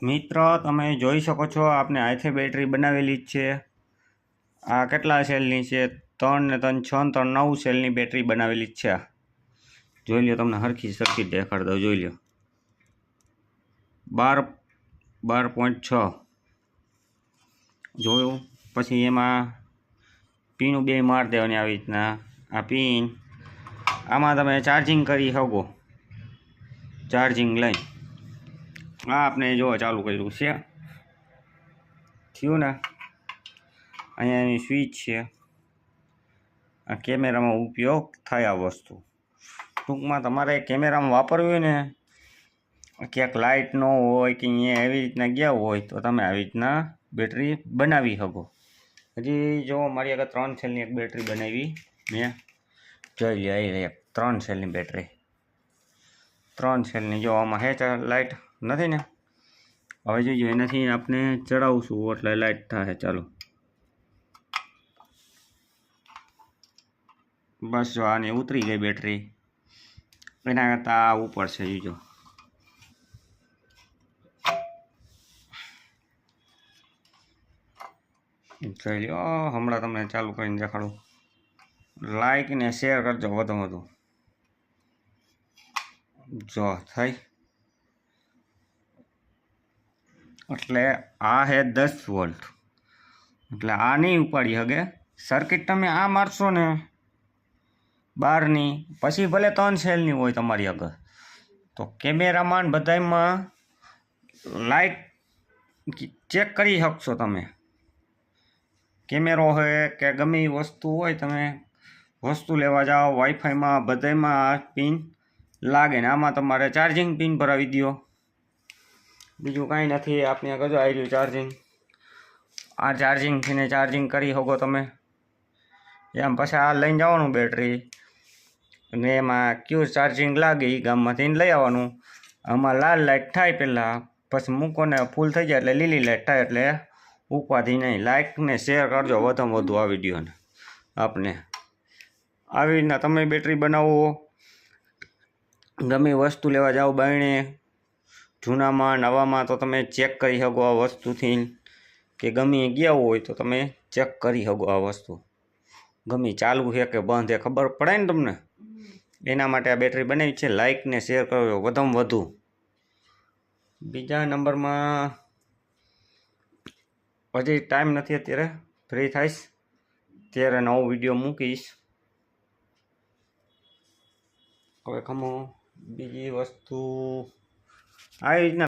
મિત્રો તમે જોઈ શકો છો આપને આથી બેટરી બનાવેલી જ છે। આ કેટલા સેલની છે? 3 ને 3 6 ને 3 9 સેલની બેટરી બનાવેલી જ છે। જોઈ લ્યો, તમને હરખી સરખી દેખાડ દઉં, જોઈ લ્યો 12.6 જોયું। પછી એમાં પીનું 2 માર દેવાની આવી રીતના। આ પિન આમાં તમે ચાર્જિંગ કરી શકો, ચાર્જિંગ લઈ આ આપણે જો ચાલુ કર્યું છે, થયું ને। અહીંયા એની સ્વિચ છે, આ કેમેરામાં ઉપયોગ થાય આ વસ્તુ। ટૂંકમાં તમારે કેમેરામાં વાપરવી હોય ને, ક્યાંક લાઇટ ન હોય કે અહીંયા એવી રીતના ગયા હોય તો તમે આવી રીતના બેટરી બનાવી શકો। હજી જો મારી આગળ 3 સેલની એક બેટરી બનાવી મેં, જોઈ લે એ 3 સેલની બેટરી, 3 સેલની। જો આમાં હે લાઇટ નથી ને, હવે જોઈજો એનાથી આપણે ચડાવશું એટલે લાઇટ થાય ચાલુ। બસ જો આની ઉતરી ગઈ બેટરી, એના કરતાં આ ઉપર છે જોઈજો। જોઈ લો, હમણાં તમને ચાલુ કરીને દેખાડું। લાઈક ને શેર કરજો વધુ વધુ। જો થઈ એટલે આ હે 10 વોલ્ટ, એટલે આ નહીં ઉપાડી શકે। સર્કિટ તમે આ મારશો ને બહારની, પછી ભલે 3 સેલની હોય તમારી આગળ, તો કેમેરામાં બધામાં લાઇટ ચેક કરી શકશો તમે। કેમેરો હોય કે ગમે એ વસ્તુ હોય, તમે વસ્તુ લેવા જાઓ વાઈફાઈમાં બધામાં આ પિન લાગે ને આમાં તમારે ચાર્જિંગ પિન ભરાવી દો, બીજું કાંઈ નથી। આપણે આગળ આવી રહ્યું ચાર્જિંગ, આ ચાર્જિંગથી ચાર્જિંગ કરી શકો તમે એમ। પછી આ લઈને જવાનું બેટરી, અને એમાં ક્યુ ચાર્જિંગ લાગે એ ગામમાંથી લઈ આવવાનું। આમાં લાલ લાઇટ થાય પહેલાં, પછી મૂકો ને ફૂલ થઈ જાય એટલે લીલી લાઇટ થાય, એટલે ઉપાધિ નહીં। લાઇક ને શેર કરજો વધુમાં વધુ આ વિડીયોને। આપને આવી રીતના તમે બેટરી બનાવો, ગમે વસ્તુ લેવા જાઓ બાયણે, જૂનામાં નવામાં, તો તમે ચેક કરી શકો આ વસ્તુથી, કે ગમે ગયા હોય તો તમે ચેક કરી શકો આ વસ્તુ, ગમે ચાલુ છે કે બંધ છે ખબર પડે ને તમને, એના માટે આ બેટરી બનાવી છે। લાઇક ને શેર કરજો વધુમાં વધુ। બીજા નંબરમાં હજી ટાઈમ નથી, અત્યારે ફ્રી થઈશ ત્યારે નવો વિડીયો મૂકીશ। હવે ખમો બીજી વસ્તુ આવી રીતના